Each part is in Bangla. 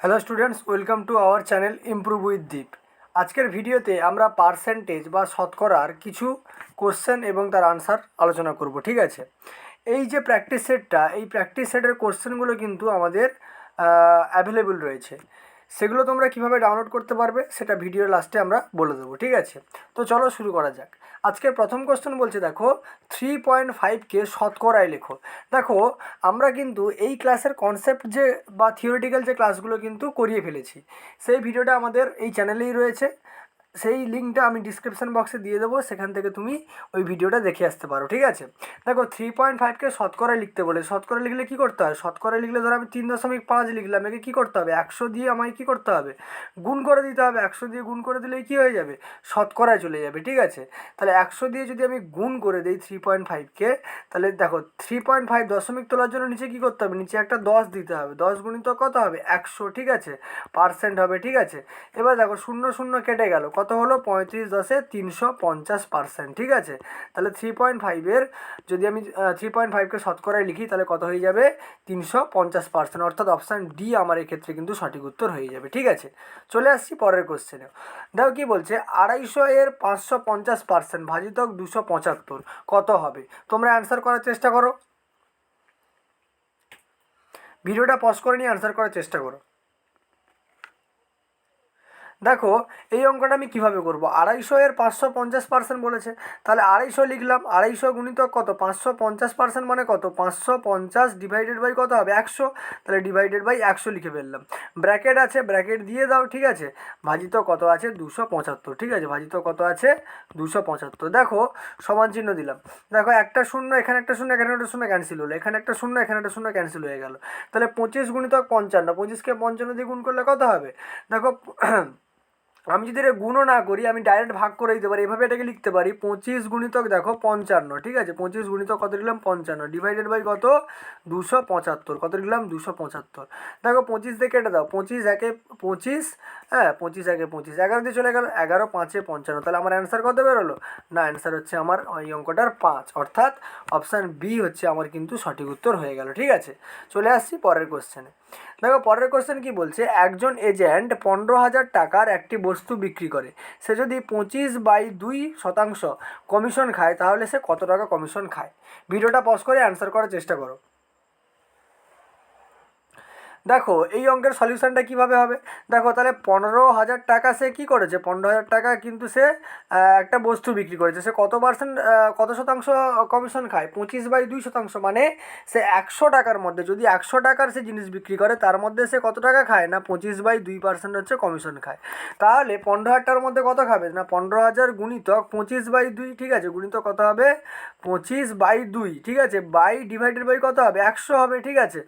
Hello students, welcome to our channel improve with Deep. আজকের ভিডিওতে আমরা পার্সেন্টেজ বা শতকরার কিছু কোশ্চেন এবং তার আনসার আলোচনা করব। ঠিক আছে, এই যে প্র্যাকটিস সেটটা, এই প্র্যাকটিস সেটের কোশ্চেনগুলো কিন্তু আমাদের অ্যাভেলেবল রয়েছে। সেগুলো তোমরা কিভাবে ডাউনলোড করতে পারবে সেটা ভিডিওর লাস্টে আমরা বলে দেবো। ঠিক আছে, তো চলো শুরু করা যাক। আজকের প্রথম কোশ্চেন বলছে, দেখো 3.5কে শতকরায় লেখো। দেখো, আমরা কিন্তু এই ক্লাসের কনসেপ্ট যে বা থিওরিটিক্যাল যে ক্লাসগুলো কিন্তু করিয়ে ফেলেছি। সেই ভিডিওটা আমাদের এই চ্যানেলেই রয়েছে, সেই লিঙ্কটা আমি ডিসক্রিপশান বক্সে দিয়ে দেবো, সেখান থেকে তুমি ওই ভিডিওটা দেখে আসতে পারো। ঠিক আছে, দেখো 3.5কে শতকরায় লিখতে বলে, শতকরা লিখলে কী করতে হয়? শতকরা লিখলে ধরো আমি 3.5 লিখলাম, একে কী করতে হবে? 100 দিয়ে আমায় কী করতে হবে? গুণ করে দিতে হবে। 100 দিয়ে গুণ করে দিলেই কী হয়ে যাবে? শতকরায় চলে যাবে। ঠিক আছে, তাহলে 100 দিয়ে যদি আমি গুণ করে দিই 3.5কে, তাহলে দেখো 3.5 দশমিক তোলার জন্য নিচে কী করতে হবে? নিচে একটা 10 দিতে হবে। 10 গুণিত কত হবে? 100। ঠিক আছে, পার্সেন্ট হবে। ঠিক আছে, এবার দেখো শূন্য শূন্য কেটে গেল, কত হলো? 35×10 350%। ঠিক আছে, তাহলে 3.5-এর যদি আমি 3.5কে শতকরায় লিখি তাহলে কত হয়ে যাবে? 350%, অর্থাৎ অপশান ডি আমার এক্ষেত্রে কিন্তু সঠিক উত্তর হয়ে যাবে। ঠিক আছে, চলে আসছি পরের কোশ্চেনে। দেখো কি বলছে, 250-এর 550% ভাজিতক 275 কত হবে? তোমরা অ্যান্সার করার চেষ্টা করো, ভিডিওটা পজ করে নিয়ে অ্যান্সার করার চেষ্টা করো। দেখো এই অঙ্কটা আমি কিভাবে করব, 250-এর 550% বলেছে, তাহলে 250 লিখলাম। 250 গুণিতক কত? 550% মানে কত? 550 ডিভাইডেড বাই কত হবে? 100। তাহলে ডিভাইডেড বাই 100 লিখে ফেললাম। ব্র্যাকেট আছে, ব্র্যাকেট দিয়ে দাও। ঠিক আছে, ভাজিত কত আছে? 275। ঠিক আছে, ভাজিত কত আছে? 275। দেখো সমান চিহ্ন দিলাম। দেখো একটা শূন্য, এখানে একটা শূন্য, এখানে একটা শূন্য ক্যান্সেল হলো, এখানে একটা শূন্য, এখানে একটা শূন্য ক্যান্সেল হয়ে গেল। তাহলে 25 গুণিতক 55, 25কে 55 দিয়ে গুণ করলে কত হবে? দেখো আমি যদি এটা গুণও না করি, আমি ডাইরেক্ট ভাগ করে দিতে পারি, এভাবে এটাকে লিখতে পারি 25 গুণিতক দেখো 55। ঠিক আছে, 25 গুণিতক কত লিখলাম? 55 ডিভাইডেড বাই কত? 275। কত লিখলাম? 275। দেখো 25 দিয়ে কেটে দাও, 25 একে 25, হ্যাঁ 25 একে 25, 11 দিয়ে চলে গেল, 11 5-এ 55। তাহলে আমার অ্যান্সার কত বেরোলো? না, অ্যান্সার হচ্ছে আমার এই অঙ্কটার 5, অর্থাৎ অপশান বি হচ্ছে আমার কিন্তু সঠিক উত্তর হয়ে গেল। ঠিক আছে, চলে আসছি পরের কোশ্চেনে। দেখো পরের কোশ্চেন কি বলছে, একজন এজেন্ট 15,000 টাকার একটি বস্তু বিক্রি করে। সে যদি 25/2% কমিশন খায়, তাহলে সে কত টাকা কমিশন খায়? ভিডিওটা পজ করে অ্যান্সার করার চেষ্টা করো। দেখো এই অঙ্কের সলিউশনটা কিভাবে হবে, দেখো তাহলে 15,000 টাকা সে কী করেছে? 15,000 টাকা কিন্তু সে একটা বস্তু বিক্রি করেছে। সে কত পার্সেন্ট, কত শতাংশ কমিশন খায়? 25/2%, মানে সে 100 টাকার মধ্যে, যদি 100 টাকার সে জিনিস বিক্রি করে, তার মধ্যে সে কত টাকা খায়? না 25/2% হচ্ছে কমিশন খায়। তাহলে 15,000 টাকার মধ্যে কত খাবে? না 15,000 গুণিতক 25/2। ঠিক আছে, গুণিতক কত হবে? 25/2। ঠিক আছে, বাই ডিভাইডেড বাই কত হবে? 100 হবে। ঠিক আছে,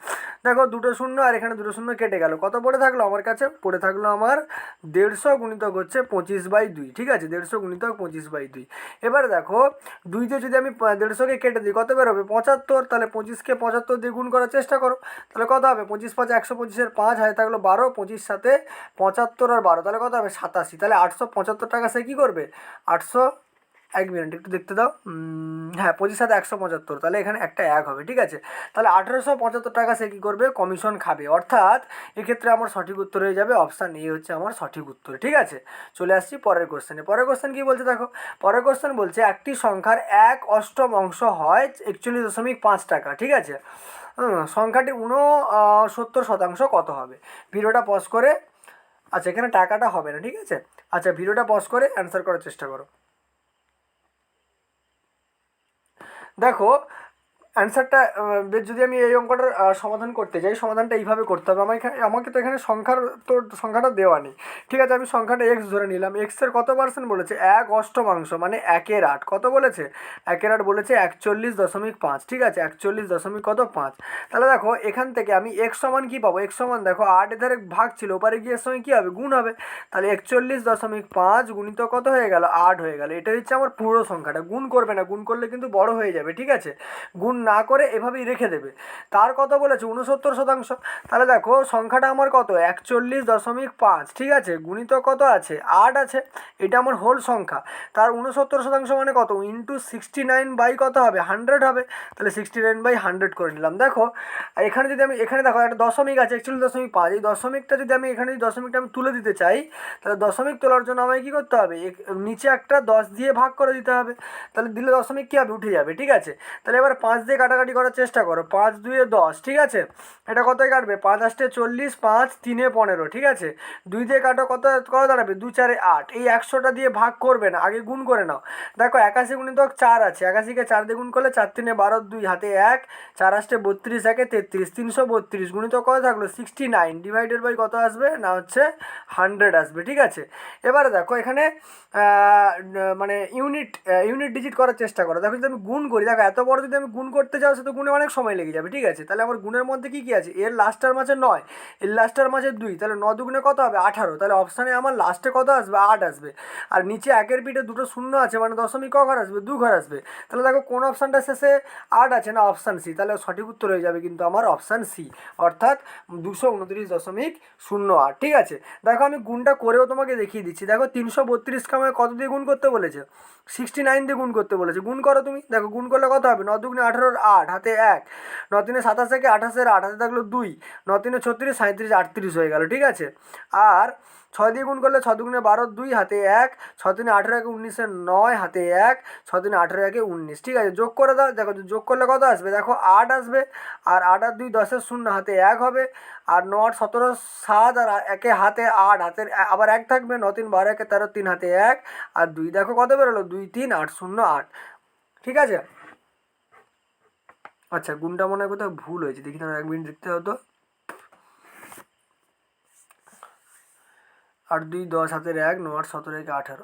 দেখো দুটো শূন্য আর এখানে দুটো শূন্য কেটে গেল, কত পড়ে থাকলো আমার কাছে? পড়ে থাকলো আমার 150 গুণিতক হচ্ছে 25/2। ঠিক আছে, 150 গুণিতক 25/2। এবার দেখো 2 দিয়ে যদি আমি 150কে কেটে দিই, কত বেরোবে? 75। তাহলে 25কে 75 দিয়ে গুণ করার চেষ্টা করো, তাহলে কত হবে? 25 5 125-এর 5 হয় থাকলো 12, 25 সাথে 75 আর 12, তাহলে কত হবে? 87। তাহলে 875 টাকা সে কী করবে? 800, 1 মিনিট একটু দেখতে দাও, হ্যাঁ 25 সাথে 175, তাহলে এখানে একটা 1 হবে। ঠিক আছে, তাহলে 1875 টাকা সে কী করবে? কমিশন খাবে। অর্থাৎ এক্ষেত্রে আমার সঠিক উত্তর হয়ে যাবে অপশান এ হচ্ছে আমার সঠিক উত্তর। ঠিক আছে, চলে আসছি পরের কোশ্চেনে। পরের কোশ্চেন কী বলছে দেখো, পরের কোশ্চেন বলছে একটি সংখ্যার 1/8 অংশ হয় 41.5 টাকা। ঠিক আছে, সংখ্যাটি 69% কত হবে? ভিডিওটা পজ করে, আচ্ছা এখানে টাকাটা হবে না। ঠিক আছে, আচ্ছা ভিডিওটা পজ করে অ্যান্সার করার চেষ্টা করো। দেখো অ্যান্সারটা যদি আমি এই অঙ্কটার সমাধান করতে যাই, সমাধানটা এইভাবে করতে হবে। আমাকে তো এখানে সংখ্যাটা দেওয়া নেই। ঠিক আছে, আমি সংখ্যাটা এক্স ধরে নিলাম। এক্সের কত পার্সেন্ট বলেছে? 1/8, মানে 1/8। কত বলেছে? 1/8 বলেছে 41.5। ঠিক আছে, 41.5। তাহলে দেখো এখান থেকে আমি এক্স সমান কী পাবো? এক্স সমান দেখো 8 এধারে ভাগ ছিল, ওপারে গিয়ে এর সঙ্গে কী হবে? গুণ হবে। তাহলে 41.5 গুণিত কত হয়ে গেল? 8 হয়ে গেল। এটা হচ্ছে আমার পুরো সংখ্যাটা, গুণ করবে না, গুণ করলে কিন্তু বড় হয়ে যাবে। ঠিক আছে, গুণ না করে এভাবেই রেখে দেবে। তার কত বলেছে 69%। তাহলে দেখো সংখ্যাটা আমার কত 41.5, ঠিক আছে, গুণিত কত আছে 8 আছে, এটা আমার হোল সংখ্যা। তার 69% মানে কত ইন্টু 69 বাই কত হবে 100 হবে। তাহলে 69/100 করে নিলাম। দেখো এখানে যদি আমি এখানে দেখো একটা দশমিক আছে 41.5, এই দশমিকটা যদি আমি এখানে দশমিকটা আমি তুলে দিতে চাই, তাহলে দশমিক তোলার জন্য আমাকে কী করতে হবে নিচে একটা 10 দিয়ে ভাগ করে দিতে হবে। তাহলে দিলে দশমিক কী হবে উঠে যাবে, ঠিক আছে। তাহলে এবার 5 দিয়ে কাটাকাটি করার চেষ্টা করো, 5 2 10, ঠিক আছে। এটা কতই কাটবে 5 8 40, 5 3 15, ঠিক আছে। 2 দিয়ে কাটো কত কত দাঁড়াবে 2 4 8। এই 100টা দিয়ে ভাগ করবে না, আগে গুণ করে নাও। দেখো 81 গুণিতক 4 আছে, 81কে 4 দিয়ে গুণ করলে 4 3 12, 2 হাতে 1, 4 8 32, 1 33, 332 গুণিত কত থাকলো 69 ডিভাইডেড বাই কত আসবে না হচ্ছে 100 আসবে, ঠিক আছে। এবারে দেখো এখানে মানে ইউনিট ডিজিট করার চেষ্টা করো। দেখো যদি আমি গুণ করি, দেখো এত বড় যদি আমি গুণ করতে যাও সে তো গুণে অনেক সময় লেগে যাবে, ঠিক আছে। তাহলে আমার গুণের মধ্যে কী কী আছে, এর লাস্টের মাঝে 9, এর লাস্টের মাঝে 2, তাহলে 9 দুগুণে কত হবে 18। তাহলে অপশানে আমার লাস্টে কত আসবে 8 আসবে। আর নিচে একের পিঠে দুটো শূন্য আছে, মানে দশমিক ক ঘর আসবে 2 ঘর আসবে। তাহলে দেখো কোন অপশানটা শেষে 8 আছে না অপশান সি। তাহলে সঠিক উত্তর হয়ে যাবে কিন্তু আমার অপশান সি, অর্থাৎ 229.08, ঠিক আছে। দেখো আমি গুণটা করেও তোমাকে দেখিয়ে দিচ্ছি। দেখো 332কে আমাকে কত দিয়ে গুণ করতে বলেছে 69 দিয়ে গুণ করতে বলেছে। গুণ করো তুমি, দেখো গুণ করলে কত হবে 9 দুগুণে 18, 8 হাতে 1, 9 3 27, 28, 8 হাতে থাকলো 2, 9 3 36, 37, 38 হয়ে গেল, ঠিক আছে। আর 6 দিয়ে গুণ করলে 6 দুগুণে 12, 2 হাতে 1, 6 3 18, 1 19, 9 হাতে 1, 6 3 18, 1 19, ঠিক আছে। যোগ করে দাও, দেখো যোগ করলে কত আসবে, দেখো 8 আসবে। আর 8 আর 2 10, 0 হাতে 1 হবে। আর 9 8 17, 7 আর 1 হাতে 8, হাতের আবার 1 থাকবে। 9 3 12, 1 13, 3 হাতে 1 আর 2, দেখো কত বেরোলো 2 3 8 0 8, ঠিক আছে। আচ্ছা গুণটা মনে হয় কোথাও ভুল হয়েছে, দেখি তোমার 1 মিনিট দেখতে হতো। 8 2 10 হাতের 1, 9 8 17, 1 18।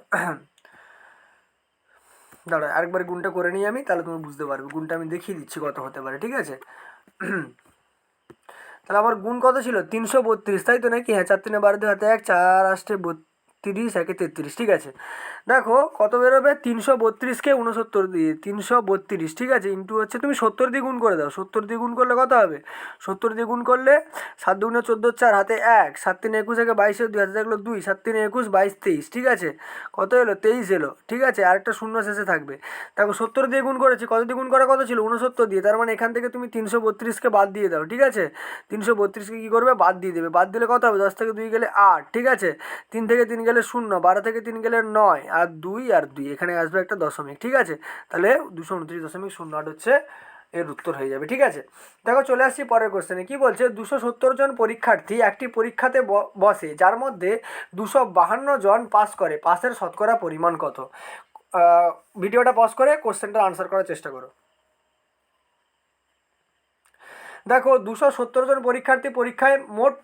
দাঁড়া আরেকবার গুণটা করে নিই আমি, তাহলে তুমি বুঝতে পারবে। গুণটা আমি দেখিয়ে দিচ্ছি কত হতে পারে, ঠিক আছে। তাহলে আমার গুণ কত ছিল 332, তাই তো নাকি? হ্যাঁ 4 3 12, 2 হাতে 1, 4 8 32, 1 33, ঠিক আছে। দেখো কত বেরোবে 332কে 69 দিয়ে 332, ঠিক আছে, ইন্টু হচ্ছে তুমি 70 দিয়ে গুণ করে দাও। 70 দিয়ে গুণ করলে কত হবে 70 দিয়ে গুণ করলে 7 দুগুণে 14, 4 হাতে 1, 7 3 21, 1 22, 2 হাতে থাকলো 2, 7 3 21, 22 23, ঠিক আছে। কত এলো 23 এলো, ঠিক আছে। আরেকটা শূন্য শেষে থাকবে। দেখো 70 দিয়ে গুণ করেছি, কত দিয়ে গুণ করা কত ছিল 69 দিয়ে। তার মানে এখান থেকে তুমি 332কে বাদ দিয়ে দাও, ঠিক আছে। 332কে কী করবে বাদ দিয়ে দেবে। বাদ দিলে কত হবে 10 থেকে 2 গেলে 8, ঠিক আছে। 3 থেকে 3 গেলে 0, 12 থেকে 3 গেলে 9 আর 2 আর 2, এখানে আসবে একটা দশমিক, ঠিক আছে। তাহলে 229.08 হচ্ছে এর উত্তর হয়ে যাবে, ঠিক আছে। দেখো চলে আসছি পরের কোশ্চেনে। কি বলছে 270 জন পরীক্ষার্থী একটি পরীক্ষাতে বসে, যার মধ্যে 252 জন পাস করে, পাসের শতকরা পরিমাণ কত? ভিডিওটা পজ করে কোশ্চেনটা আনসার করার চেষ্টা করো। দেখো 270 জন পরীক্ষায় মোট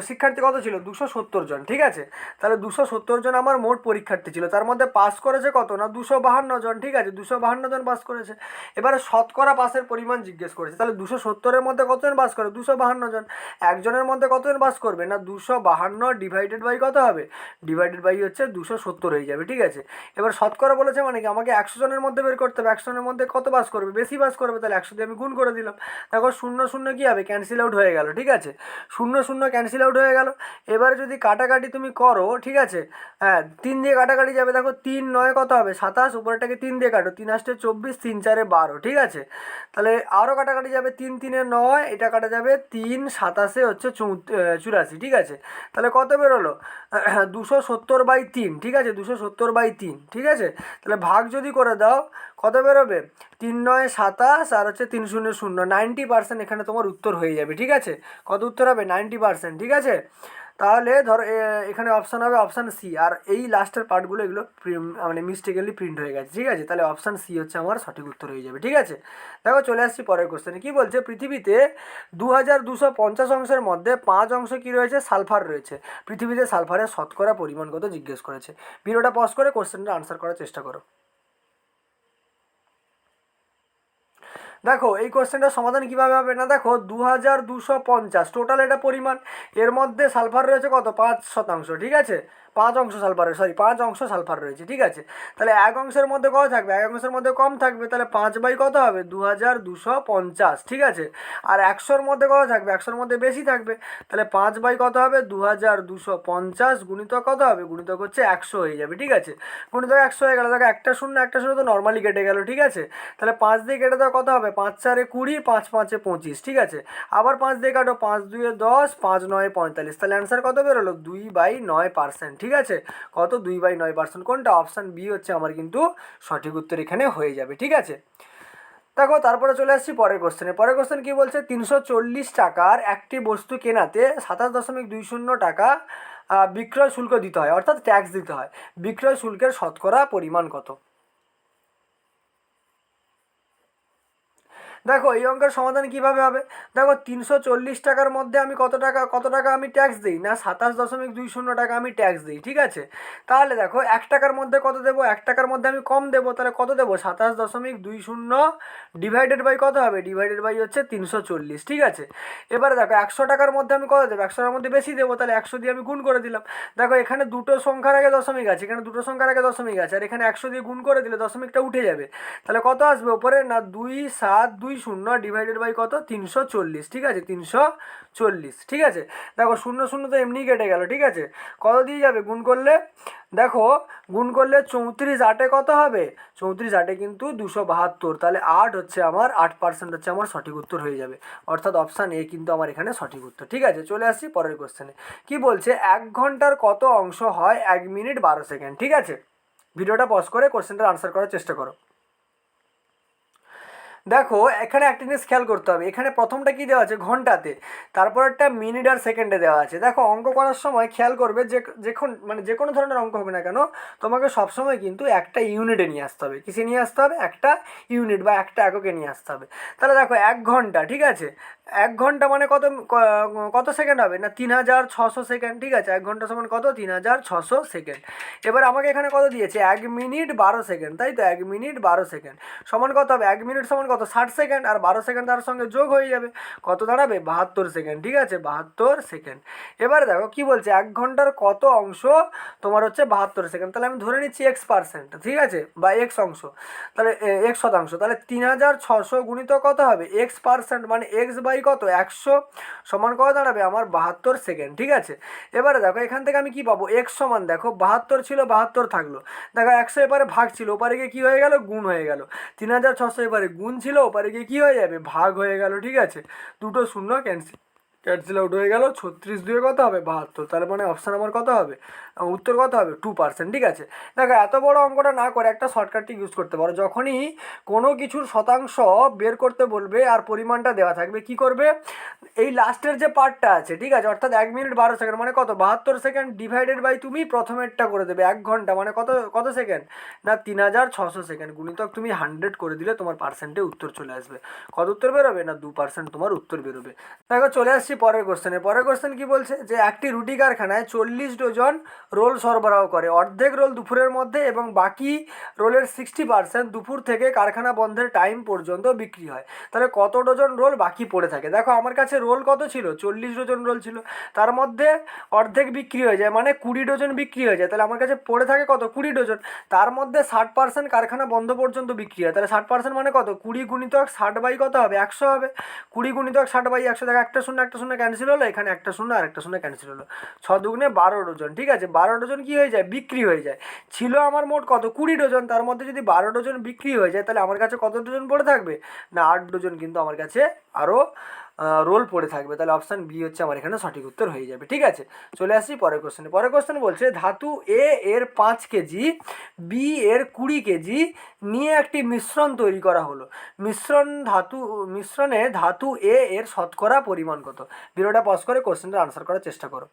শিক্ষার্থী কত ছিল 270 জন, ঠিক আছে। তাহলে 270 জন আমার মোট পরীক্ষার্থী ছিল, তার মধ্যে পাস করেছে কত না 252 জন, ঠিক আছে। 252 জন পাস করেছে। এবারে শতকরা পাসের পরিমাণ জিজ্ঞেস করেছে। তাহলে 270-এর মধ্যে কতজন পাস করে 252 জন। একজনের মধ্যে কতজন পাস করবে না 252 ডিভাইডেড বাই কত হবে ডিভাইডেড বাই হচ্ছে 270 হয়ে যাবে, ঠিক আছে। এবার শতকরা বলেছে মানে কি আমাকে 100 জনের মধ্যে বের করতে হবে। 100 জনের মধ্যে কত পাস করবে বেশি পাস করবে, তাহলে 100 দিয়ে আমি গুণ করে দিলাম। দেখো 0 0 কী হবে ক্যান্সেল আউট হয়ে গেল, ঠিক আছে। 0 0 ক্যান্সেল আউট হয়ে গেল। এবারে যদি কাটাকাটি তুমি করো, ঠিক আছে, হ্যাঁ 3 দিয়ে কাটাকাটি যাবে। দেখো 3 9 কত হবে 27, উপরেরটাকে 3 দিয়ে কাটো, 3 8 24, 3 4 12, ঠিক আছে। তাহলে আরও কাটাকাটি যাবে 3 3 9, এটা কাটা যাবে 3 27 হচ্ছে 84, ঠিক আছে। তাহলে কত বেরোলো 270/3, ঠিক আছে, 270/3, ঠিক আছে। তাহলে ভাগ যদি করে দাও কত বেরোবে 3 9 27 আর হচ্ছে 3 0 0, 90% এখানে তোমার উত্তর হয়ে যাবে, ঠিক আছে। কত উত্তর হবে 90%, ঠিক আছে। তাহলে ধর এখানে অপশান হবে অপশান সি। আর এই লাস্টের পার্টগুলো এগুলো মানে মিস্টেকেলি প্রিন্ট হয়ে গেছে, ঠিক আছে। তাহলে অপশান সি হচ্ছে আমার সঠিক উত্তর হয়ে যাবে, ঠিক আছে। দেখো চলে আসছি পরের কোশ্চেনে। কি বলছে পৃথিবীতে 2250 অংশের মধ্যে 5 অংশ কি রয়েছে সালফার রয়েছে। পৃথিবীতে সালফারের শতকরা পরিমাণ কত জিজ্ঞেস করেছে। ভিডিওটা পজ করে কোশ্চেনটা আনসার করার চেষ্টা করো। দেখো এই কোশ্চেনটার সমাধান কীভাবে হবে না, দেখো 2250 টোটাল এটা পরিমাণ, এর মধ্যে সালফার রয়েছে কত 5%, ঠিক আছে। পাঁচ অংশ সালফার রয়েছে, ঠিক আছে। তাহলে এক অংশের মধ্যে কত থাকবে, এক অংশের মধ্যে কম থাকবে, তাহলে 5 বাই কত হবে 2250, ঠিক আছে। আর 100-র মধ্যে কত থাকবে, 100-র মধ্যে বেশি থাকবে, তাহলে 5 বাই কত হবে 2250 গুণিতক কত হবে, গুণিতক হচ্ছে 100 হয়ে যাবে, ঠিক আছে। গুণিতক 100 হয়ে গেল, দেখো একটা শূন্য তো নর্মালি কেটে গেল, ঠিক আছে। তাহলে 5 দিয়ে কেটে দাও কত হবে, 5 4 20, 5 5 25, ঠিক আছে। আবার 5 দিয়ে কাটো, 5 2 10, 5 9 45, তাহলে অ্যান্সার কত বেরোলো 2/9%, ঠিক আছে। কত 2/9%, কোনটা অপশান বি হচ্ছে আমার কিন্তু সঠিক উত্তর এখানে হয়ে যাবে, ঠিক আছে। দেখো তারপরে চলে আসছি পরের কোশ্চেনে। পরের কোশ্চেন কি বলছে, 340 টাকার একটি বস্তু কেনাতে 27.20 টাকা বিক্রয় শুল্ক দিতে হয়, অর্থাৎ ট্যাক্স দিতে হয়। বিক্রয় শুল্কের শতকরা পরিমাণ কত? দেখো এই অঙ্কের সমাধান কিভাবে হবে, দেখো 340 টাকার মধ্যে আমি কত টাকা আমি ট্যাক্স দিই না, 27.20 টাকা আমি ট্যাক্স দিই, ঠিক আছে। তাহলে দেখো 1 টাকার মধ্যে কত দেবো, 1 টাকার মধ্যে আমি কম দেবো, তাহলে কত দেবো 27.20 ডিভাইডেড বাই কত হবে, ডিভাইডেড বাই হচ্ছে 340, ঠিক আছে। এবারে দেখো 100 টাকার মধ্যে আমি কত দেবো, 100-টার মধ্যে বেশি দেবো, তাহলে 100 দিয়ে আমি গুণ করে দিলাম। দেখো এখানে দুটো সংখ্যার আগে দশমিক আছে, এখানে দুটো সংখ্যার আগে দশমিক আছে, আর এখানে 100 দিয়ে গুণ করে দিলে দশমিকটা উঠে যাবে। তাহলে কত আসবে ওপরে না 2720 ডিভাইডেড বাই কত 340, ঠিক আছে, 340, ঠিক আছে। দেখো শূন্য শূন্য তো এমনি কেটে গেল, ঠিক আছে। কত দিয়ে যাবে গুণ করলে, দেখো গুণ করলে 34 8-এ কত হবে, 34 8-এ কিন্তু 272, তাহলে 8 হচ্ছে আমার 8% হচ্ছে আমার সঠিক উত্তর হয়ে যাবে, অর্থাৎ অপশান এ কিন্তু আমার এখানে সঠিক উত্তর, ঠিক আছে। চলে আসছি পরের কোশ্চেনে। কি বলছে, 1 ঘন্টার কত অংশ হয় 1 মিনিট 12 সেকেন্ড, ঠিক আছে। ভিডিওটা পজ করে কোশ্চেনটার আনসার করার চেষ্টা করো। দেখো এখানে একটা জিনিস খেয়াল করতে হবে, এখানে প্রথমটা কি দেওয়া আছে ঘন্টাতে, তারপর একটা মিনিট আর সেকেন্ডে দেওয়া আছে। দেখো অঙ্ক করার সময় খেয়াল করবে যে কোনো ধরনের অঙ্ক হবে না কেন, তোমাকে সবসময় কিন্তু একটা ইউনিটে নিয়ে আসতে হবে, কিসে নিয়ে আসতে হবে, একটা ইউনিট বা একটা এককে নিয়ে আসতে হবে। তাহলে দেখো 1 ঘন্টা, ঠিক আছে, 1 ঘন্টা মানে কত সেকেন্ড হবে না 3600 সেকেন্ড, ঠিক আছে। 1 ঘন্টা সমান কত 3600 সেকেন্ড। এবার আমাকে এখানে কত দিয়েছে 1 মিনিট 12 সেকেন্ড, তাই তো 1 মিনিট 12 সেকেন্ড সমান কত হবে, 1 মিনিট সমান কত 60 সেকেন্ড, আর 12 সেকেন্ড তার সঙ্গে যোগ হয়ে যাবে, কত দাঁড়াবে 72 সেকেন্ড, ঠিক আছে, 72 সেকেন্ড। এবারে দেখো কি বলছে 1 ঘন্টার কত অংশ তোমার হচ্ছে 72 সেকেন্ড, তাহলে আমি ধরে নিচ্ছি X%, ঠিক আছে, বা X অংশ, তাহলে X শতাংশ, তাহলে 3600 গুণিত কত হবে X% মানে X বাই কত 100 সমান কত দাঁড়াবে আমার 72 সেকেন্ড, ঠিক আছে। এবারে দেখো এখান থেকে আমি কি পাবো, X সমান দেখো 72 ছিল 72 থাকলো, দেখো 100 এবারে ভাগ ছিল, ওপারে গিয়ে কী হয়ে গেল গুণ হয়ে গেল, 3600 এবারে গুণ ছিল, ওপারে গিয়ে কী হয়ে যাবে ভাগ হয়ে গেল, ঠিক আছে। দুটো শূন্য ক্যান্সেল আউট হয়ে গেল, 36 দিয়ে কত হবে 72, তার মানে অপশান আমার কত হবে, উত্তর কত হবে 2%, ঠিক আছে। দেখো এত বড় অঙ্কটা না করে একটা শর্টকাটটি ইউজ করতে পারো, যখনই কোনো কিছুর শতাংশ বের করতে বলবে আর পরিমাণটা দেওয়া থাকবে কি করবে, এই লাস্টের যে পার্টটা আছে, ঠিক আছে, অর্থাৎ 1 মিনিট 12 সেকেন্ড মানে কত 72 সেকেন্ড ডিভাইডেড বাই তুমি প্রথমেরটা করে দেবে 1 ঘন্টা মানে কত কত সেকেন্ড না 3600 সেকেন্ড, গুণিতক তুমি 100 করে দিলে তোমার পার্সেন্টে উত্তর চলে আসবে, কত উত্তর বেরোবে না 2% তোমার উত্তর বেরোবে। দেখো চলে আসছি পরের কোশ্চেনে। পরের কোশ্চেন কি বলছে, যে একটি রুটি কারখানায় 40 ডজন রোল সরবরাহ করে, অর্ধেক রোল দুপুরের মধ্যে এবং বাকি রোলের 60% দুপুর থেকে কারখানা বন্ধের টাইম পর্যন্ত বিক্রি হয়, তাহলে কত ডজন রোল বাকি পড়ে থাকে। দেখো আমার কাছে রোল কত ছিল 40 ডজন রোল ছিল, তার মধ্যে অর্ধেক বিক্রি হয়ে যায় মানে 20 ডজন বিক্রি হয়ে যায়, তাহলে আমার কাছে পড়ে থাকে কত 20 ডজন, তার মধ্যে 60% কারখানা বন্ধ পর্যন্ত বিক্রি হয়, তাহলে 60% মানে কত 20 গুণিতক 60 বাই কত হবে 100 হবে, 20 গুণিতক 60 বাই 100, দেখো একটা শূন্য ক্যান্সেল হলো, এখানে একটা শূন্য আর একটা শূন্য ক্যান্সেল হলো, 6 দুগুণে 12 ডজন, ঠিক আছে, 12 ডজন কি হয়ে যায় বিক্রি হয়ে যায়। ছিল আমার মোট কত 20 ডজন, তার মধ্যে যদি 12 ডজন বিক্রি হয়ে যায় তাহলে আমার কাছে কত ডজন পড়ে থাকবে না 8 ডজন কিন্তু আমার কাছে আরও রোল পড়ে থাকবে, তাহলে অপশান বি হচ্ছে আমার এখানে সঠিক উত্তর হয়ে যাবে, ঠিক আছে। চলে আসছি পরের কোশ্চেনে। পরের কোশ্চেন বলছে ধাতু এ এর 5 কেজি, বি এর 20 কেজি নিয়ে একটি মিশ্রণ তৈরি করা হলো, মিশ্রণে ধাতু এ এর শতকরা পরিমাণ কত। ভিডিওটা পজ করে কোশ্চেনটা আনসার করার চেষ্টা করো।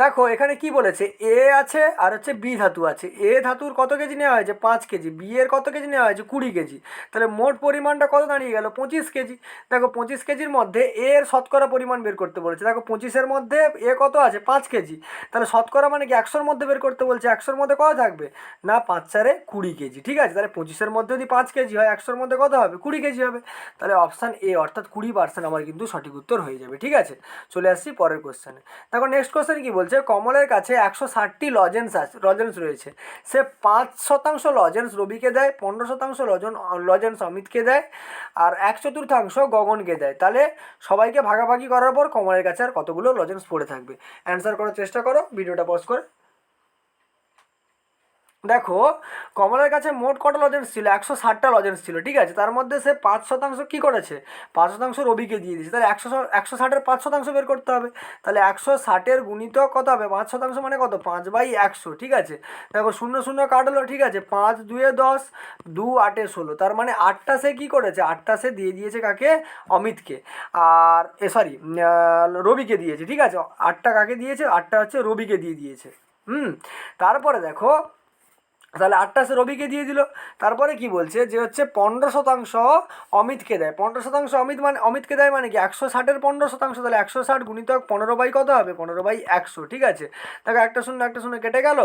দেখো এখানে কি বলেছে, এ আছে আর হচ্ছে বি ধাতু আছে, এ ধাতুর কত কেজি নেওয়া হয়েছে 5 কেজি, বি এর কত কেজি নেওয়া হয়েছে 20 কেজি, তাহলে মোট পরিমাণটা কত দাঁড়িয়ে গেল 25 কেজি। দেখো 25 কেজির মধ্যে এ এর শতকরা পরিমাণ বের করতে বলেছে, দেখো 25-এর মধ্যে এ কত আছে 5 কেজি, তাহলে শতকরা মানে কি 100-র মধ্যে বের করতে বলছে, 100-র মধ্যে কত থাকবে না 5 4 20 কেজি, ঠিক আছে, তাহলে 25-এর মধ্যে যদি 5 কেজি হয় 100-র মধ্যে কত হবে 20 কেজি হবে, তাহলে অপশান এ অর্থাৎ 20% আমার কিন্তু সঠিক উত্তর হয়ে যাবে, ঠিক আছে। চলে আসছি পরের কোশ্চেনে। দেখো নেক্সট কোশ্চেন কি বলছে কমলের কাছে 160টি লজেন্স রয়েছে, সে 5% লজেন্স রবিকে দেয়, 15% লজেন্স অমিতকে দেয়, আর 1/4 গগনকে দেয়। তাহলে সবাইকে ভাগাভাগি করার পর কমলের কাছে আর কতগুলো লজেন্স পড়ে থাকবে? অ্যান্সার করার চেষ্টা করো, ভিডিওটা পজ করে। দেখো কমলের কাছে মোট কটা লজেন্স ছিল? 160টা লজেন্স ছিল, ঠিক আছে। তার মধ্যে সে 5% কী করেছে? 5% রবিকে দিয়ে দিয়েছে। তাহলে 160-এর 5% বের করতে হবে। তাহলে 160-এর গুণিতক কত হবে? 5% মানে কত? 5/100, ঠিক আছে। দেখো 0 0 কাটলো, ঠিক আছে। 5 2 10, 2 8 16, তার মানে 8টা সে কী করেছে? 8টা সে দিয়ে দিয়েছে কাকে? অমিতকে। আর সরি, রবিকে দিয়েছে, ঠিক আছে। 8টা কাকে দিয়েছে? 8টা হচ্ছে রবিকে দিয়ে দিয়েছে। তারপরে দেখো, তাহলে 8টা সে রবিকে দিয়ে দিল। তারপরে কি বলছে যে হচ্ছে 15% অমিতকে দেয়। 15% অমিতকে দেয় মানে কি? 160-এর 15%, তাহলে 160 গুণিতক 15 বাই কত হবে? 15/100, ঠিক আছে। দেখো একটা শূন্য কেটে গেল।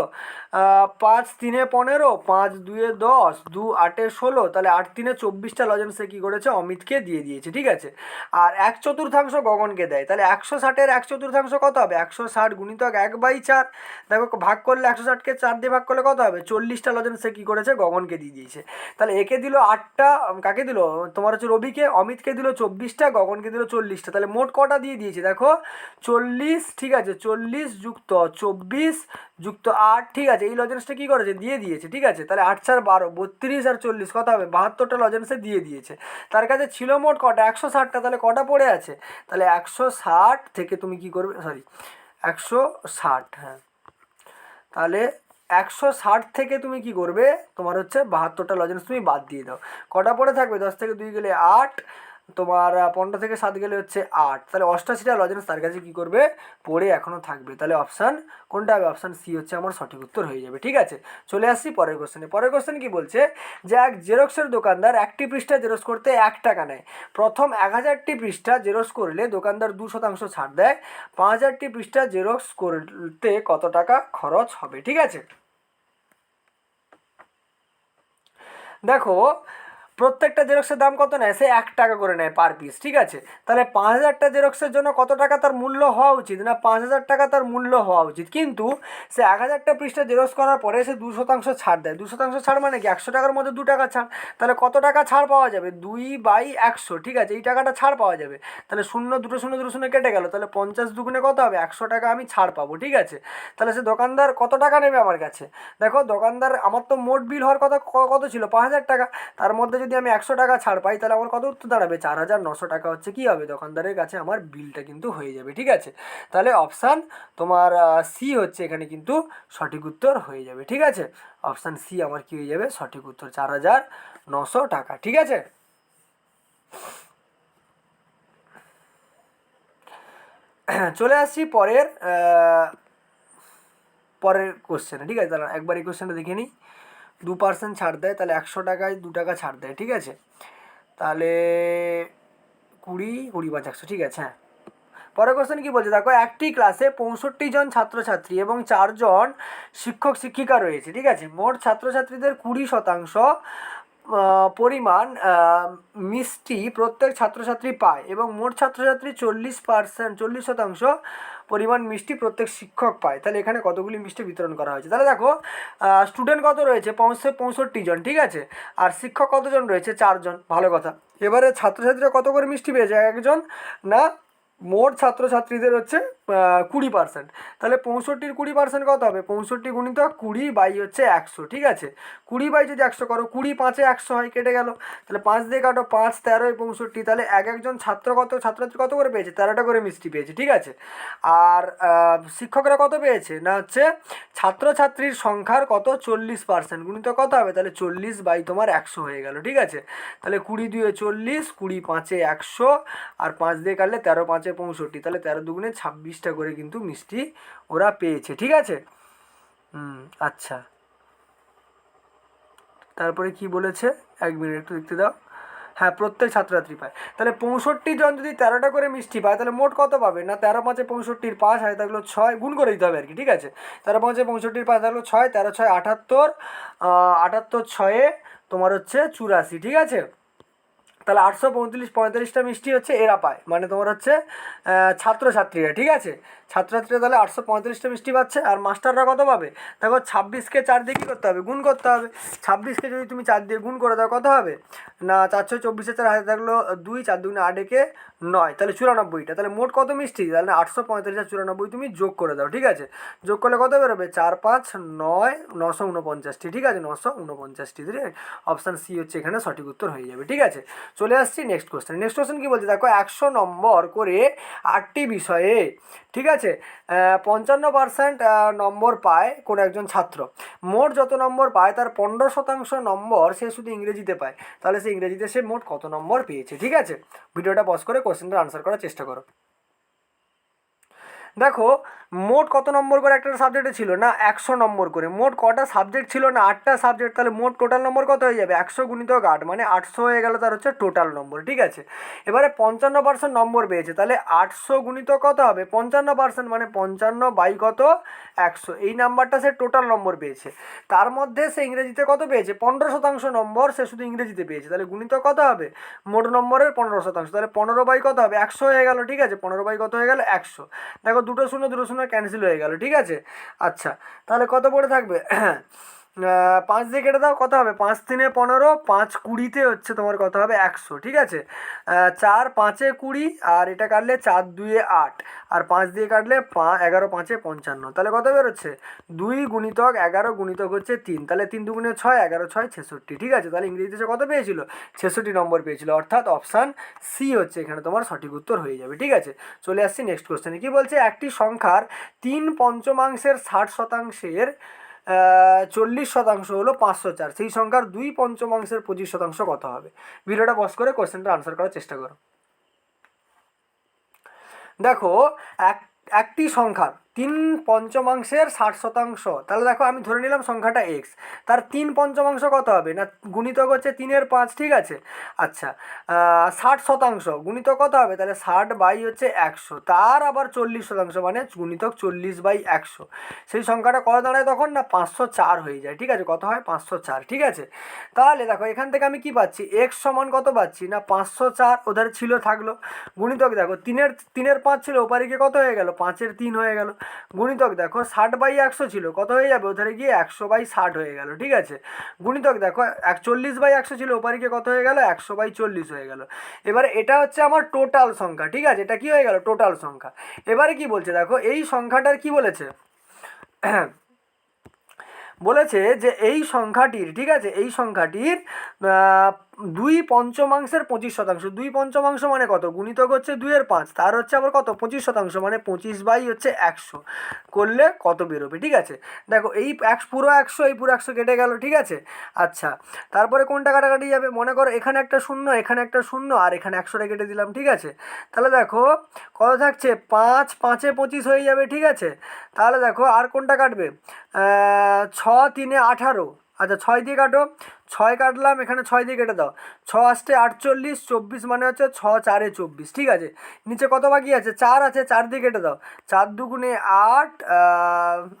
5 3 15, 5 2 10, 2 8 16, তাহলে 8 3 24টা লজেন্সে কী করেছে? অমিতকে দিয়ে দিয়েছে, ঠিক আছে। আর 1/4 গগনকে দেয়। তাহলে 160-এর 1/4 কত হবে? 160 গুণিতক 1/4। দেখো ভাগ করলে 160কে 4 দিয়ে ভাগ করলে কত হবে? 40টা লজেন্স সে কী করেছে? গগনকে দিয়ে দিয়েছে। তাহলে একে দিল 8টা, কাকে দিল? তোমার হচ্ছে রবিকে। অমিতকে দিল 24টা, গগনকে দিল 40টা। তাহলে মোট কটা দিয়ে দিয়েছে? দেখো 40, ঠিক আছে। 40 যুক্ত 24 যুক্ত 8, ঠিক আছে। এই লজেন্সটা কী করেছে? দিয়ে দিয়েছে, ঠিক আছে। তাহলে 8 4 12, 32 আর 40 কত হবে? 72টা লজেন্সে দিয়ে দিয়েছে। তার কাছে ছিল মোট কটা? 160টা। তাহলে কটা পড়ে আছে? তাহলে 160 থেকে তুমি কি করবে? সরি, 160, হ্যাঁ। তাহলে 160 থেকে তুমি কি করবে? তোমার হচ্ছে 72টা লজেন্স তুমি বাদ দিয়ে দাও। কটা পড়ে থাকবে? 10 থেকে 2 গেলে 8, তোমার 15 থেকে 7 গেলে হচ্ছে 8। তাহলে 88টা লজেন্স তার কাছে কী করবে? পড়ে এখনও থাকবে। তাহলে অপশান কোনটা হবে? অপশান সি হচ্ছে আমার সঠিক উত্তর হয়ে যাবে, ঠিক আছে। চলে আসছি পরের কোশ্চেনে। পরের কোশ্চেন কি বলছে যে এক জেরক্সের দোকানদার একটি পৃষ্ঠা জেরক্স করতে 1 টাকা নেয়। প্রথম 1000টি পৃষ্ঠা জেরক্স করলে দোকানদার 2% ছাড় দেয়। 5000টি পৃষ্ঠা জেরক্স করতে কত টাকা খরচ হবে? ঠিক আছে। দেখো প্রত্যেকটা জেরক্সের দাম কত নেয়? সে 1 টাকা করে নেয় পার পিস, ঠিক আছে। তাহলে 5000টা জেরক্সের জন্য কত টাকা তার মূল্য হওয়া উচিত? না 5000 টাকা তার মূল্য হওয়া উচিত, কিন্তু সে 1000টা পৃষ্ঠা জেরক্স করার পরে সে 2% ছাড় দেয়। 2% ছাড় মানে কি? 100 টাকার মধ্যে 2 টাকা ছাড়। তাহলে কত টাকা ছাড় পাওয়া যাবে? 2/100, ঠিক আছে। এই টাকাটা ছাড় পাওয়া যাবে। তাহলে দুটো শূন্য কেটে গেল। তাহলে 50 দুগুণে কত হবে? 100 টাকা আমি ছাড় পাবো, ঠিক আছে। তাহলে সে দোকানদার কত টাকা নেবে আমার কাছে? দেখো দোকানদার, আমার তো মোট বিল হওয়ার কথা কত ছিল? 5000 টাকা। তার মধ্যে যদি আমি 100 টাকা ছাড় পাই, তাহলে আমার কত উত্তর দাঁড়াবে? 4900 টাকা হচ্ছে কী হবে? দোকানদারের কাছে আমার বিলটা কিন্তু হয়ে যাবে, ঠিক আছে। তাহলে অপশান তোমার সি হচ্ছে এখানে কিন্তু সঠিক উত্তর হয়ে যাবে, ঠিক আছে। অপশান সি আমার কি হয়ে যাবে? সঠিক উত্তর, 4900 টাকা, ঠিক আছে। চলে আসছি পরের কোশ্চেনে, ঠিক আছে। তাহলে একবার এই কোশ্চেনটা দেখে নিই। 2% ছাড় দেয়, তাহলে 100 টাকায় 2 টাকা ছাড় দেয়, ঠিক আছে। তাহলে 20 20 5 100, ঠিক আছে, হ্যাঁ। পরের কোশ্চেন কি বলছে? দেখো একটি ক্লাসে 65 জন ছাত্রছাত্রী এবং 4 জন শিক্ষক শিক্ষিকা রয়েছে, ঠিক আছে। মোট ছাত্রছাত্রীদের 20% পরিমাণ মিষ্টি প্রত্যেক ছাত্রছাত্রী পায় এবং মোট ছাত্রছাত্রী 40% পরিমাণ মিষ্টি প্রত্যেক শিক্ষক পায়। তাহলে এখানে কতগুলি মিষ্টি বিতরণ করা হয়েছে? তাহলে দেখো স্টুডেন্ট কত রয়েছে? 65 জন, ঠিক আছে। আর শিক্ষক কতজন রয়েছে? 4 জন, ভালো কথা। এবারে ছাত্রছাত্রীরা কত করে মিষ্টি পেয়েছে? একজন না, মোট ছাত্রছাত্রীদের হচ্ছে 20%। তাহলে 65-র 20% কত হবে? 65 গুণিতক 20 বাই হচ্ছে 100, ঠিক আছে। 20 বাই যদি 100 করো, 20 5-এ 100 হয়, কেটে গেল। তাহলে 5 দিয়ে কাটো, 5 13 65। তাহলে একজন ছাত্রছাত্রী কত করে পেয়েছে? 13টা করে মিষ্টি পেয়েছে, ঠিক আছে। আর শিক্ষকরা কত পেয়েছে? না হচ্ছে ছাত্রছাত্রীর সংখ্যার কত? 40%, গুণিতক কত হবে? তাহলে 40 বাই তোমার 100 হয়ে গেল, ঠিক আছে। তাহলে 20 2 40, 20 5-এ 100, আর 5 দিয়ে কাটলে 13 5-এ 65। তাহলে 13 দুগুণে 26টা করে কিন্তু মিষ্টি ওরা পেয়েছে, ঠিক আছে। আচ্ছা, তারপরে কি বলেছে? 1 মিনিট একটু দেখতে দাও। হ্যাঁ, প্রত্যেক ছাত্রছাত্রী পায়। তাহলে 65 জন যদি 13টা করে মিষ্টি পায়, তাহলে মোট কত পাবে? না 13 5-এ 65, 5 হয় থাকলো 6, গুণ করে দিতে হবে আর কি, ঠিক আছে। 13 5-এ 65, 5 থাকলো 6, 13 6 78, 78 6-এ তোমার হচ্ছে 84, ঠিক আছে। তাহলে 835 মিষ্টি হচ্ছে এরা পায়, মানে তোমার হচ্ছে ছাত্রছাত্রীরা, ঠিক আছে। ছাত্রছাত্রীরা তাহলে 835টা মিষ্টি পাচ্ছে। আর মাস্টাররা কত পাবে? দেখো 26কে 4 দিয়ে কী করতে হবে? গুণ করতে হবে। 26কে যদি তুমি 4 দিয়ে গুণ করে দাও কত হবে? না 424 4 হাতে থাকলো 2, 4 2 8 একে 9, তাহলে 94টা। তাহলে মোট কত মিষ্টি? তাহলে 835 আর 94 তুমি যোগ করে দাও, ঠিক আছে। যোগ করলে কত বেরোবে? 4 5 9 949টি, ঠিক আছে, 949টি। অপশান সি হচ্ছে এখানে সঠিক উত্তর হয়ে যাবে, ঠিক আছে। চলে আসছি নেক্সট কোশ্চেন। নেক্সট কোশ্চেন কী বলছে দেখো, 100 নম্বর করে 8টি বিষয়ে, ঠিক আছে, 55% নম্বর পায় কোনো একজন ছাত্র। মোট যত নম্বর পায় তার 15% নম্বর সে শুধু ইংরেজিতে পায়, তাহলে সে ইংরেজিতে সে মোট কত নম্বর পেয়েছে, ঠিক আছে। ভিডিওটা পজ করে কোশ্চেনটা আনসার করার চেষ্টা করো। দেখো মোট কত নম্বর করে একটা সাবজেক্টে ছিল? না 100 নম্বর করে। মোট কটা সাবজেক্ট ছিল? না 8টা সাবজেক্ট। তাহলে মোট টোটাল নম্বর কত হয়ে যাবে? 100 গুণিতক 8, মানে 800 হয়ে গেল তার হচ্ছে টোটাল নম্বর, ঠিক আছে। এবারে 55% নম্বর পেয়েছে, তাহলে 800 গুণিত কত হবে? 55%, মানে 55 বাই কত? 100। এই নাম্বারটা সে টোটাল নম্বর পেয়েছে। তার মধ্যে সে ইংরেজিতে কত পেয়েছে? 15% নম্বর সে শুধু ইংরেজিতে পেয়েছে, তাহলে গুণিত কত হবে? মোট নম্বরের 15%, তাহলে 15 বাই কত হবে? 100 হয়ে গেল, ঠিক আছে। 15 বাই কত হয়ে গেল? 100। দেখো দুটো শূন্য ক্যান্সেল হয়ে গেল, ঠিক আছে। আচ্ছা, তাহলে কত পড়ে থাকবে? 5 দিয়ে কেটে দাও, কত হবে? 5 3 15, 5 20 হচ্ছে তোমার কত হবে? 100, ঠিক আছে। 4 5 20, আর এটা কাটলে 4 2 8, আর 5 দিয়ে কাটলে 11 5 55, তাহলে কত বেরোচ্ছে? 2 গুণিতক 11 গুণিতক হচ্ছে 3, তাহলে 3 2 6, 11 6 66, ঠিক আছে। তাহলে ইংরেজিতে সে কত পেয়েছিল? 66 নম্বর পেয়েছিল, অর্থাৎ অপশান সি হচ্ছে এখানে তোমার সঠিক উত্তর হয়ে যাবে, ঠিক আছে। চলে আসছি নেক্সট কোশ্চেনে। কি বলছে? একটি সংখ্যার 3/5 60%-এর 40% হলো 504, সেই সংখ্যার 2/5 25% কত হবে? ভিডিওটা পজ করে কোশ্চেনটা আনসার করার চেষ্টা করো। দেখো একটি সংখ্যার 3/5 60%, তাহলে দেখো আমি ধরে নিলাম সংখ্যাটা এক্স, তার 3/5 কত হবে? না গুণিতক হচ্ছে 3 5, ঠিক আছে। আচ্ছা, 60% গুণিতক কত হবে? তাহলে 60 বাই হচ্ছে 100, তার আবার 40%, মানে গুণিতক 40 বাই 100। সেই সংখ্যাটা কত দাঁড়ায় তখন? না 504 হয়ে যায়, ঠিক আছে। কত হয়? 504, ঠিক আছে। তাহলে দেখো এখান থেকে আমি কি পাচ্ছি? এক্স সমান কত পাচ্ছি? না 504, ওদের ছিল থাকলো। গুণিতক দেখো 3 5 ছিল, ওপারে গিয়ে কত হয়ে গেল? 5 3 হয়ে গেল। গুণিতক দেখো 60 বাই 100 ছিল, কত হয়ে যাবে? ওধারে গিয়ে 100 বাই 60 হয়ে গেল, ঠিক আছে। গুণিতক দেখো 41 বাই 100 ছিল, ওপারে গিয়ে কত হয়ে গেল? 100 বাই 40 হয়ে গেল। এবারে এটা হচ্ছে আমার টোটাল সংখ্যা, ঠিক আছে। এটা কি হয়ে গেল? টোটাল সংখ্যা। এবারে কি বলছে দেখো, এই সংখ্যাটার কি বলেছে? বলেছে যে এই সংখ্যাটির, ঠিক আছে, এই সংখ্যাটির 2/5 25%। 2/5 মানে কত? গুণিতক হচ্ছে 2 5, তার হচ্ছে আবার কত? 25%, মানে 25 বাই হচ্ছে 100 করলে কত বেরোবে, ঠিক আছে। দেখো এই পুরো 100, এই পুরো 100 কেটে গেল, ঠিক আছে। আচ্ছা, তারপরে কোনটা কাটাকাটি যাবে? মনে করো এখানে একটা শূন্য, এখানে একটা শূন্য, আর এখানে 100টা কেটে দিলাম, ঠিক আছে। তাহলে দেখো কত থাকছে? 5 5 25 হয়ে যাবে, ঠিক আছে। তাহলে দেখো আর কোনটা কাটবে? 6 3 18, আচ্ছা 6 দিয়ে কাটো, 6 কাটলাম, এখানে 6 দিয়ে কেটে দাও, 6 আসতে 48, 24 মানে হচ্ছে 6 4 24, ঠিক আছে। নিচে কত বাকি আছে? 4 আছে, 4 দিয়ে কেটে দাও, 4 2 8,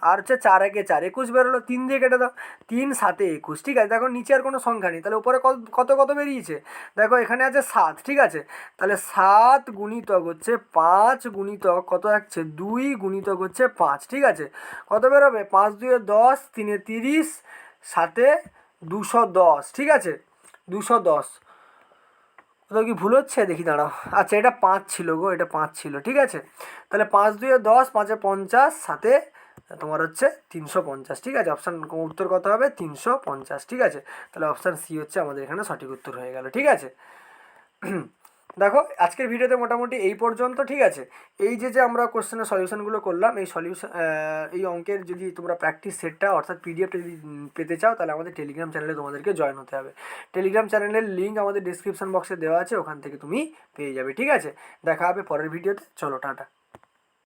আর হচ্ছে 4 1 4, 21 বেরোলো। 3 দিয়ে কেটে দাও, 3 7 21, ঠিক আছে। দেখো নিচে আর কোনো সংখ্যা নেই, তাহলে উপরে কত কত বেরিয়েছে? দেখো এখানে আছে 7, ঠিক আছে। তাহলে 7 গুণিতক হচ্ছে 5 গুণিতক কত আসছে? 2 গুণিতক হচ্ছে 5, ঠিক আছে। কত বেরোবে? 5 2 10, 3 30, 7 210, ঠিক আছে। 210, কোথাও কি ভুল হচ্ছে? দেখি দাঁড়াও। আচ্ছা এটা 5 ছিল গো, এটা 5 ছিল, ঠিক আছে। তাহলে 5 2 10, 5 50, 7 তোমার হচ্ছে 350, ঠিক আছে। অপশান উত্তর কত হবে? 350, ঠিক আছে। তাহলে অপশান সি হচ্ছে আমাদের এখানে সঠিক উত্তর হয়ে গেল, ঠিক আছে। দেখো আজকের ভিডিওতে মোটামুটি এই পর্যন্ত, ঠিক আছে। এই যে আমরা কোশ্চেনের সলিউশনগুলো করলাম, এই অঙ্কের যদি তোমরা প্র্যাকটিস সেটটা অর্থাৎ পিডিএফটা যদি পেতে চাও, তাহলে আমাদের টেলিগ্রাম চ্যানেলে তোমাদেরকে জয়েন হতে হবে। টেলিগ্রাম চ্যানেলের লিঙ্ক আমাদের ডিসক্রিপশন বক্সে দেওয়া আছে, ওখান থেকে তুমি পেয়ে যাবে, ঠিক আছে। দেখা হবে পরের ভিডিওতে। চলো টাটা।